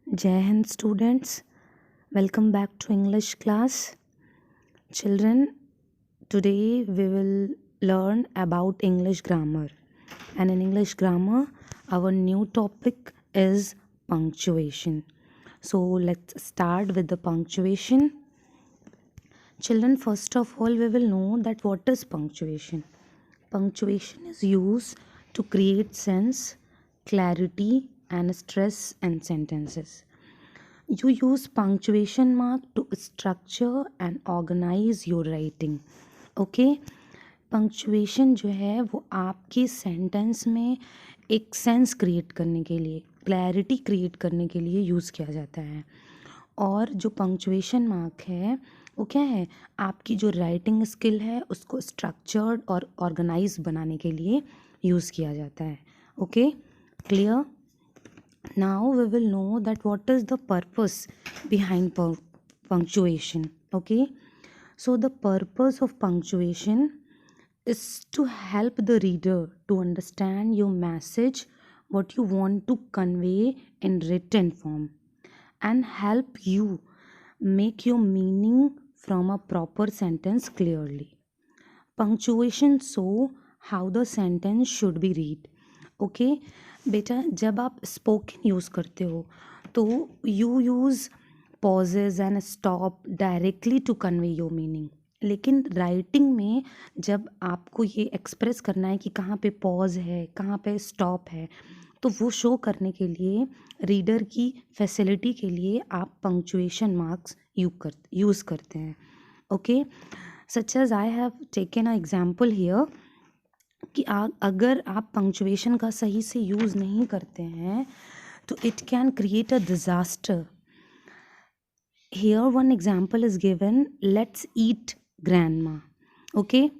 Jai Hind students, welcome back to English class. Children, today we will learn about English grammar. And in English grammar, our new topic is punctuation. So let's start with the punctuation. Children, first of all, we will know that what is punctuation. Punctuation is used to create sense, clarity, and stress in sentences. You use punctuation mark to structure and organize your writing. Okay punctuation जो है वो आपके sentence में एक sense create करने के लिए, clarity create करने के लिए यूज़ किया जाता है. और जो पंक्चुएशन मार्क है वो क्या है, आपकी जो राइटिंग स्किल है उसको स्ट्रक्चर्ड और ऑर्गेनाइज बनाने के लिए यूज़ किया जाता है. Okay, clear? Now we will know that what is the purpose behind punctuation. Okay, so the purpose of punctuation is to help the reader to understand your message, what you want to convey in written form, and help you make your meaning from a proper sentence clearly. Punctuation show how the sentence should be read. Okay बेटा, जब आप spoken use करते हो तो you use pauses and stop directly to convey your meaning. लेकिन writing में जब आपको ये एक्सप्रेस करना है कि कहाँ पे पॉज है, कहाँ पे स्टॉप है, तो वो शो करने के लिए रीडर की फैसिलिटी के लिए आप पंक्चुएशन मार्क्स यूज़ करते हैं. Okay, such as I have taken a example here कि अगर आप पंक्चुएशन का सही से यूज़ नहीं करते हैं तो it can create a disaster. Here one example is given, let's eat grandma. Okay,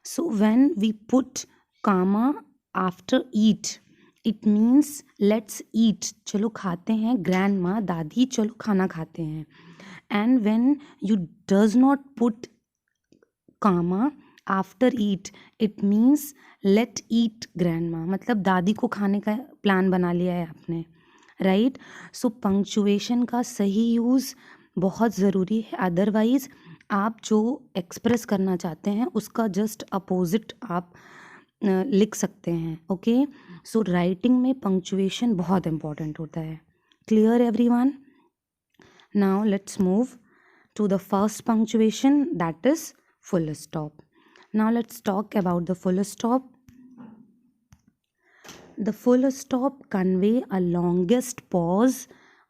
so when we put comma after eat, it means let's eat, चलो खाते हैं, ग्रैंडमा दादी चलो खाना खाते हैं. And when you does not put comma after eat, it means let eat grandma, मतलब दादी को खाने का प्लान बना लिया है आपने. राइट, सो पंक्चुएशन का सही यूज़ बहुत ज़रूरी है, अदरवाइज़ आप जो एक्सप्रेस करना चाहते हैं उसका जस्ट अपोजिट आप लिख सकते हैं. ओके, सो राइटिंग में पंक्चुएशन बहुत इम्पॉर्टेंट होता है. Clear everyone? Now let's move to the first punctuation, that is full stop. Now let's talk about the full stop. The full stop convey a longest pause.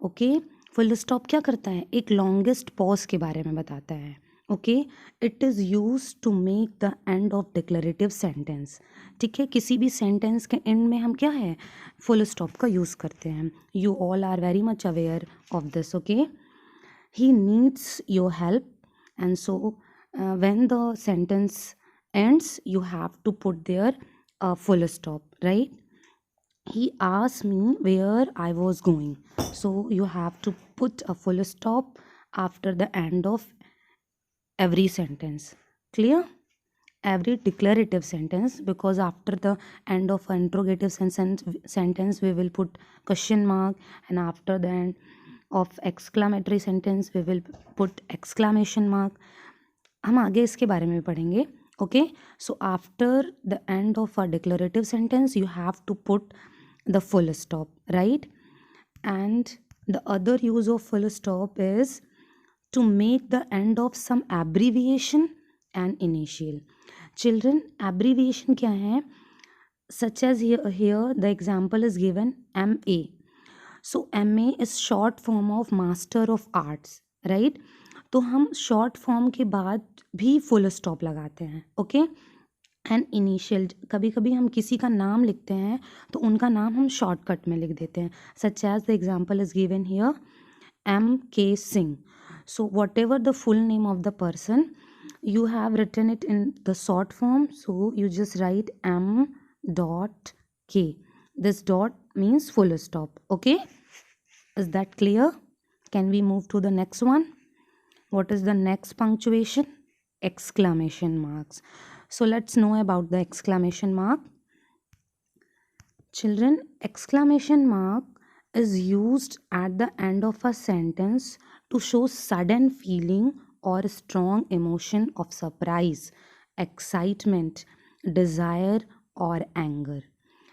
Okay, full stop क्या करता है, एक longest pause के बारे में बताता है. Okay, it is use to make the end of declarative sentence. ठीक है, किसी भी सेंटेंस के एंड में हम क्या है, फुल स्टॉप का यूज़ करते हैं. You all are very much aware of this. Okay, he needs your help, and so when the sentence ends you have to put there a full stop. Right, he asked me where I was going, so you have to put a full stop after the end of every sentence. Clear? Every declarative sentence, because after the end of an interrogative sentence we will put question mark, and after the end of exclamatory sentence we will put exclamation mark. हम आगे इसके बारे में पढ़ेंगे. Okay, so after the end of a declarative sentence you have to put the full stop. Right, and the other use of full stop is to make the end of some abbreviation and initial. Children, abbreviation क्या है? Such as here the example is given MA. So MA is short form of Master of Arts, right? तो हम short form के बाद भी full stop लगाते हैं. Okay, and initial, कभी कभी हम किसी का नाम लिखते हैं तो उनका नाम हम शॉर्टकट में लिख देते हैं. Such as the example is given here MK Singh. So whatever the full name of the person, you have written it in the short form, so you just write M.K. This dot means full stop. Okay, is that clear? Can we move to the next one? What is the next punctuation? Exclamation marks. So let's know about the exclamation mark. Children, exclamation mark is used at the end of a sentence to show sudden feeling or strong emotion of surprise, excitement, desire और anger.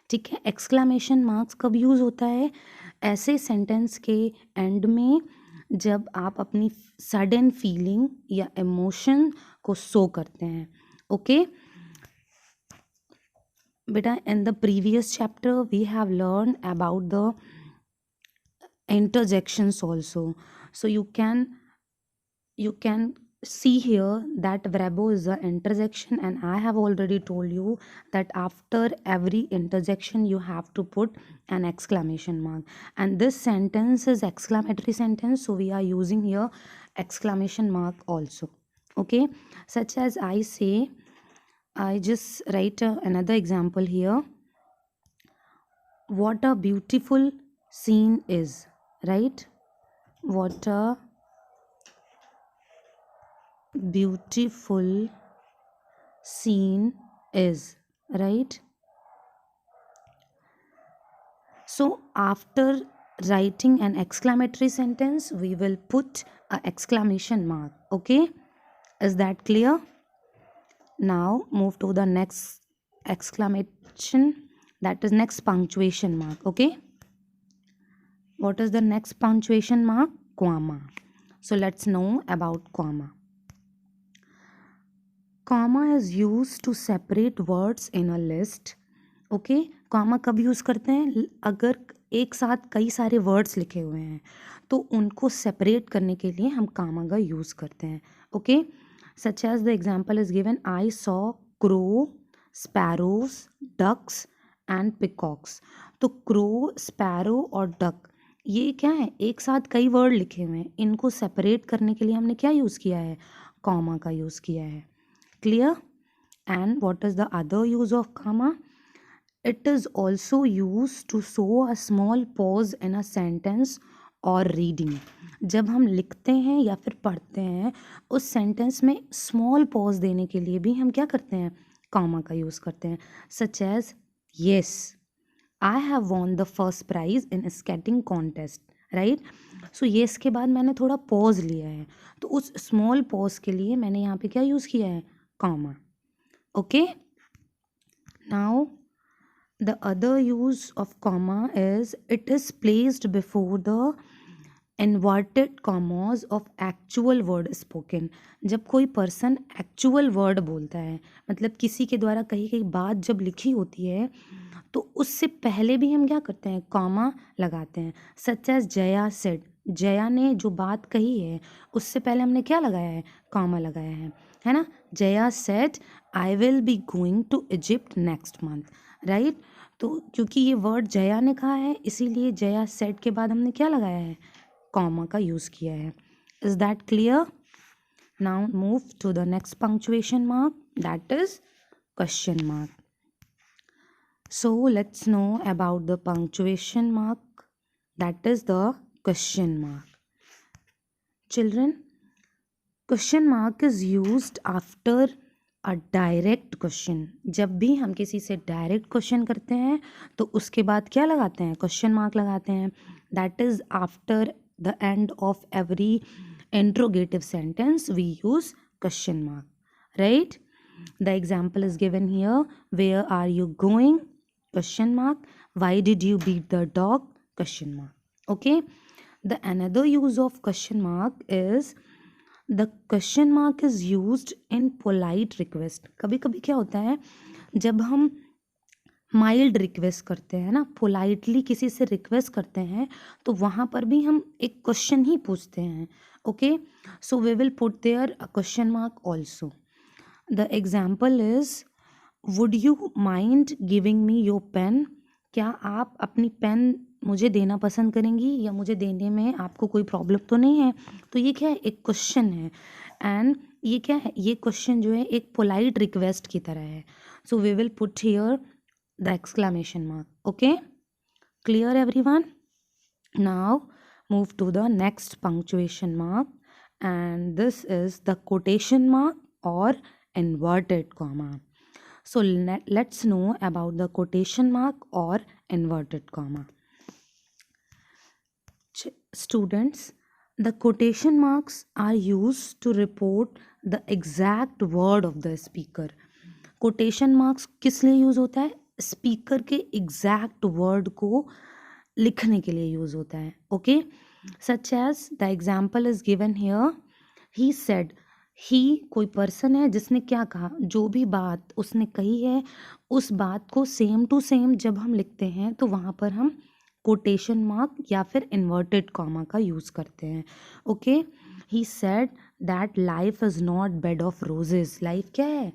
ठीक है, exclamation marks कब use होता है? ऐसे sentence के and में जब आप अपनी सडन फीलिंग या इमोशन को शो करते हैं. ओके बेटा, in the previous chapter we have learned about the interjections also. So you can see here that verbo is the interjection, and I have already told you that after every interjection you have to put an exclamation mark, and this sentence is exclamatory sentence, so we are using here exclamation mark also. Okay, such as I say, I just write another example here. What a beautiful scene is, right? What a beautiful scene is, right? So after writing an exclamatory sentence, we will put an exclamation mark. Okay, is that clear? Now move to the next exclamation, that is next punctuation mark. Okay, what is the next punctuation mark? Comma. So let's know about comma. Comma is used to separate words in a list. Okay, comma कब use करते हैं? अगर एक साथ कई सारे words लिखे हुए हैं तो उनको सेपरेट करने के लिए हम कॉमा का यूज़ करते हैं. Okay, such as the example is given, I saw crow, sparrows, ducks and peacocks. तो क्रो, स्पैरो और डक ये क्या है? एक साथ कई वर्ड लिखे हुए हैं, इनको सेपरेट करने के लिए हमने क्या यूज़ किया है? कॉमा का यूज़ किया है. Clear? And what is the other use of comma? It is also used to show a small pause in a sentence or reading. जब हम लिखते हैं या फिर पढ़ते हैं, उस सेंटेंस में स्मॉल पॉज देने के लिए भी हम क्या करते हैं? कॉमा का यूज़ करते हैं. Such as, yes I have won the first prize in skating contest, right? So yes के बाद मैंने थोड़ा पॉज लिया है, तो उस स्मॉल पॉज के लिए मैंने यहाँ पे क्या यूज़ किया है? Comma. Okay, now the other use of comma is it is placed before the inverted commas of actual word spoken. जब कोई पर्सन एक्चुअल वर्ड बोलता है, मतलब किसी के द्वारा कही गई बात जब लिखी होती है तो उससे पहले भी हम क्या करते हैं? कॉमा लगाते हैं. Such as Jaya said, Jaya ने जो बात कही है उससे पहले हमने क्या लगाया है? कॉमा लगाया है ना? Jaya said I will be going to Egypt next month, right? तो क्योंकि ये वर्ड जया ने कहा है इसीलिए जया सेड के बाद हमने क्या लगाया है? कॉमा का यूज़ किया है. Is that clear? Now move to the next punctuation mark, that is question mark. So let's know about the punctuation mark, that is the question mark. Children, question mark is used after a direct question. जब भी हम किसी से direct question करते हैं तो उसके बाद क्या लगाते हैं? क्वेश्चन मार्क लगाते हैं. That is after the end of every interrogative sentence we use question mark, right? The example is given here, where are you going? Question mark. Why did you beat the dog? Question mark. Okay, the another use of question mark is the question mark is used in polite request. कभी कभी क्या होता है, जब हम mild request करते हैं ना, पोलाइटली किसी से रिक्वेस्ट करते हैं, तो वहाँ पर भी हम एक क्वेश्चन ही पूछते हैं. Okay, so we will put there a question mark also. The example is, would you mind giving me your pen? क्या आप अपनी पेन मुझे देना पसंद करेंगी, या मुझे देने में आपको कोई प्रॉब्लम तो नहीं है? तो ये क्या है? एक क्वेश्चन है. एंड ये क्या है? ये क्वेश्चन जो है एक पोलाइट रिक्वेस्ट की तरह है. So we will put here the exclamation mark. Okay, clear everyone? Now move to the next punctuation mark, and this is the quotation mark और inverted comma. So let's know about the quotation mark or inverted comma. Students, the quotation marks are used to report the exact word of the speaker. Quotation marks किस लिए use होता है? Speaker के exact word को लिखने के लिए use होता है. Okay, such as the example is given here. He said, he कोई पर्सन है जिसने क्या कहा, जो भी बात उसने कही है उस बात को सेम टू सेम जब हम लिखते हैं तो वहाँ पर हम कोटेशन मार्क या फिर इन्वर्टेड कॉमा का यूज़ करते हैं. Okay, he said that life is not bed of roses. Life क्या है?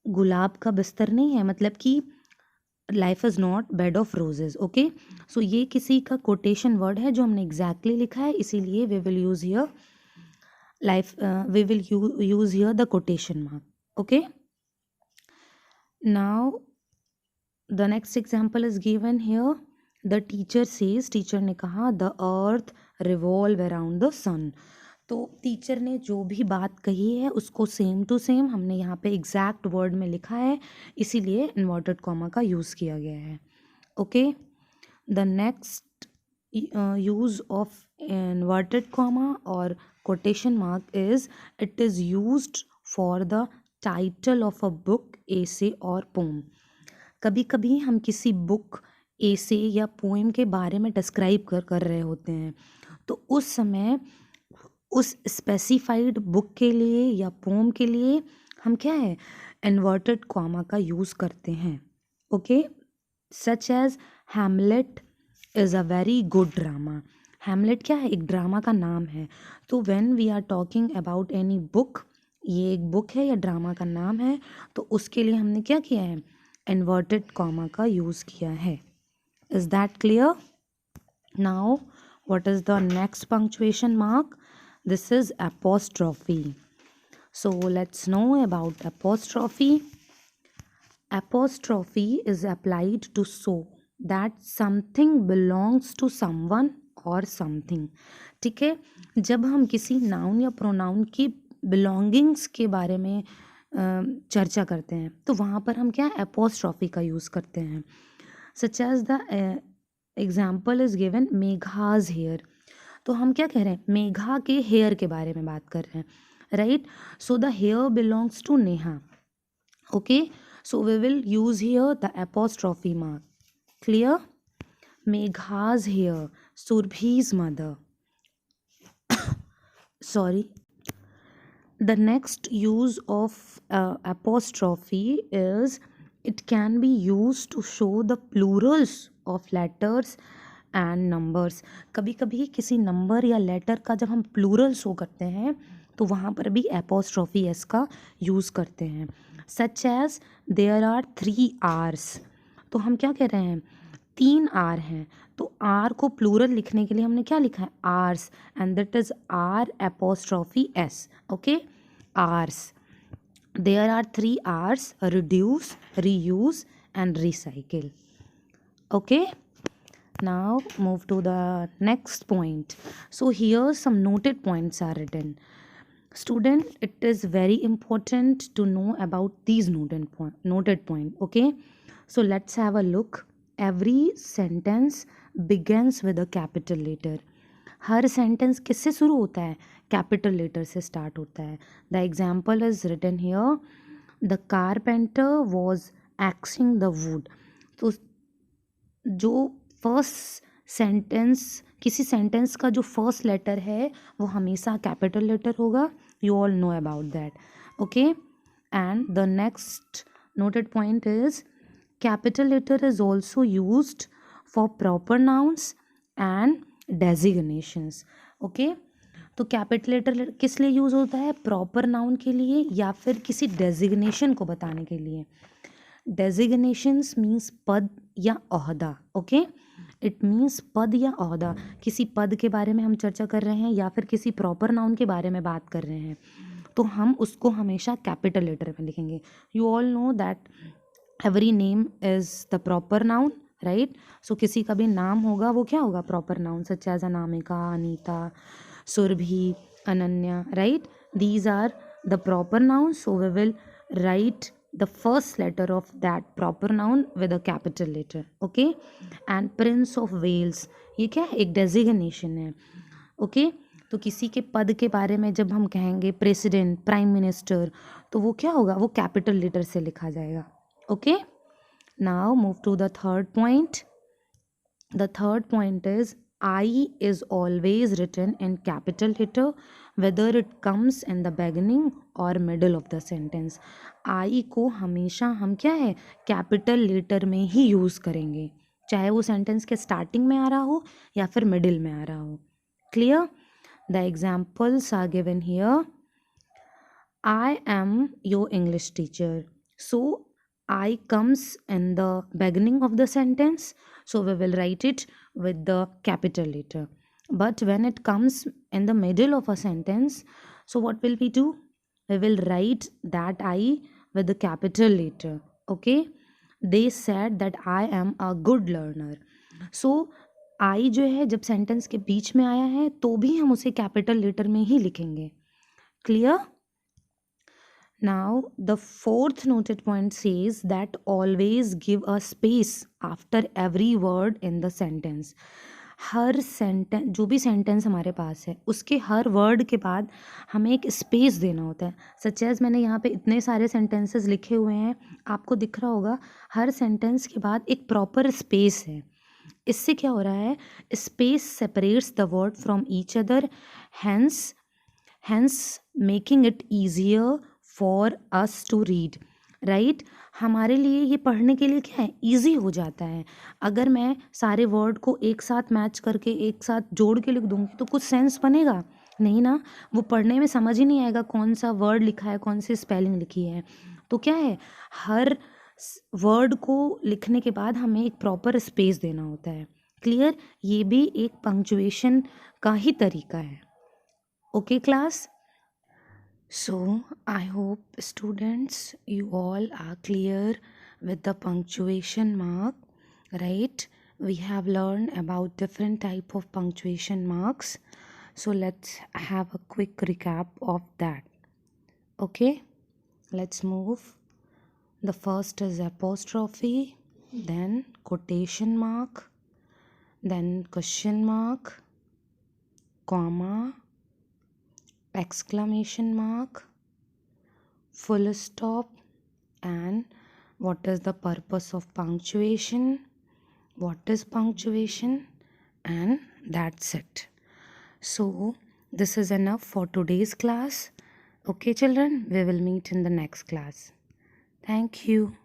गुलाब का बिस्तर नहीं है, मतलब कि life is not bed of roses. Okay, so ये किसी का कोटेशन वर्ड है जो हमने एग्जैक्टली लिखा है, इसीलिए we will use here life we will use here the quotation mark. Okay, now the next example is given here. The teacher says, teacher ने कहा, the earth revolve around the sun. तो teacher ने जो भी बात कही है उसको सेम टू सेम हमने यहाँ पे एग्जैक्ट वर्ड में लिखा है, इसीलिए इन्वर्टेड कॉमा का यूज़ किया गया है. Okay, the next use of inverted comma और quotation mark is, it is used for the title of a book, essay और poem. कभी कभी हम किसी बुक, एसे या पोएम के बारे में डिस्क्राइब कर रहे होते हैं, तो उस समय उस स्पेसिफाइड बुक के लिए या पोम के लिए हम क्या है, इन्वर्टेड कॉमा का यूज़ करते हैं. Okay, such as Hamlet is a very good drama. Hamlet क्या है? एक ड्रामा का नाम है. तो when we are talking about any book, ये एक बुक है या ड्रामा का नाम है, तो उसके लिए हमने क्या किया है, इन्वर्टेड कॉमा का यूज़ किया है. Is that clear? Now what is the next punctuation mark? This is apostrophe. So let's know about apostrophe. Apostrophe is applied to show that something belongs to someone or something. ठीक है, जब हम किसी noun या pronoun की belongings के बारे में चर्चा करते हैं तो वहाँ पर हम क्या एपोस्ट्रॉफी का यूज़ करते हैं. Such as the example is given, Megha's hair. तो हम क्या कह रहे हैं, मेघा के हेयर के बारे में बात कर रहे हैं, right? So the hair belongs to Neha. Okay, so we will use here the apostrophe mark. Clear? Megha's hair, सुरभि's mother. Sorry. The next use of apostrophe is, it can be used to show the plurals of letters and numbers. कभी कभी किसी number या letter का जब हम plural show करते हैं तो वहाँ पर भी एपोस्ट्रॉफी एस का यूज़ करते हैं. Such as there are 3 R's. तो हम क्या कह रहे हैं, 3 R हैं, तो R को प्लूरल लिखने के लिए हमने क्या लिखा है, R's, and that is R apostrophe S. Okay, R's. There are 3 R's: reduce, reuse and recycle. Okay, now move to the next point. So here some noted points are written. Student, it is very important to know about these noted point. Okay, so let's have a look. Every sentence begins with a capital letter. Her sentence किससे शुरू होता है, capital letter से start होता है. The example is written here, the carpenter was axing the wood. तो जो first sentence, किसी सेंटेंस का जो फर्स्ट लेटर है वो हमेशा कैपिटल लेटर होगा. You all know about that. Okay, and the next noted point is, capital letter is also used for proper nouns and designations. Okay, तो कैपिटल लेटर किस लिए यूज़ होता है, प्रॉपर नाउन के लिए या फिर किसी डेजिग्नेशन को बताने के लिए. डेजिग्नेशंस मीन्स पद या ओहदा. ओके, इट मीन्स पद या ओहदा. किसी पद के बारे में हम चर्चा कर रहे हैं या फिर किसी प्रॉपर नाउन के बारे में बात कर रहे हैं तो हम उसको हमेशा कैपिटल लेटर में लिखेंगे. You all know that every name is the proper noun, right? So किसी का भी नाम होगा वो क्या होगा, proper noun. Such as Anamika, Anita, Surabhi, Ananya, right? These are the proper noun. So we will write the first letter of that proper noun with a capital letter. Okay, and Prince of Wales, ये क्या है, एक डेजिग्नेशन है. Okay, तो किसी के पद के बारे में जब हम कहेंगे प्रेसिडेंट, प्राइम मिनिस्टर, तो वो क्या होगा, वो कैपिटल लेटर से लिखा जाएगा. Okay, now move to the third point. The third point is I is always written in capital letter whether it comes in the beginning or middle of the sentence. I को हमेशा हम क्या है, capital letter में ही use करेंगे, चाहे वो sentence के स्टार्टिंग में आ रहा हो या फिर मिडिल में आ रहा हो. Clear? The examples are given here. I am your English teacher. So I comes in the beginning of the sentence. So we will write it with the capital letter. But when it comes in the middle of a sentence, so what will we do? We will write that I with the capital letter. Okay. They said that I am a good learner. So I जो है जब sentence के बीच में आया है तो भी हम उसे कैपिटल लेटर में ही लिखेंगे. Clear? Now, the fourth noted point says that always give a space after every word in the sentence. Her sentence, जो भी सेंटेंस हमारे पास है उसके हर वर्ड के बाद हमें एक स्पेस देना होता है. सच एज मैंने यहाँ पे इतने सारे सेंटेंसेस लिखे हुए हैं, आपको दिख रहा होगा हर सेंटेंस के बाद एक प्रॉपर स्पेस है. इससे क्या हो रहा है, space separates the word from each other, hence making it easier for us to read. Right, हमारे लिए ये पढ़ने के लिए क्या है, ईजी हो जाता है. अगर मैं सारे वर्ड को एक साथ मैच करके एक साथ जोड़ के लिख दूँगी तो कुछ सेंस बनेगा नहीं ना, वो पढ़ने में समझ ही नहीं आएगा कौन सा वर्ड लिखा है, कौन सी स्पेलिंग लिखी है. तो क्या है, हर वर्ड को लिखने के बाद हमें एक प्रॉपर स्पेस देना होता है. क्लियर? ये भी एक पंक्चुएशन का ही तरीका है. Okay class? So, I hope students you all are clear with the punctuation mark, right? We have learned about different type of punctuation marks. So, let's have a quick recap of that. Okay, let's move. The first is apostrophe, then quotation mark, then question mark, comma, exclamation mark, full stop, and what is the purpose of punctuation, what is punctuation, and that's it. So this is enough for today's class. Okay children, we will meet in the next class. Thank you.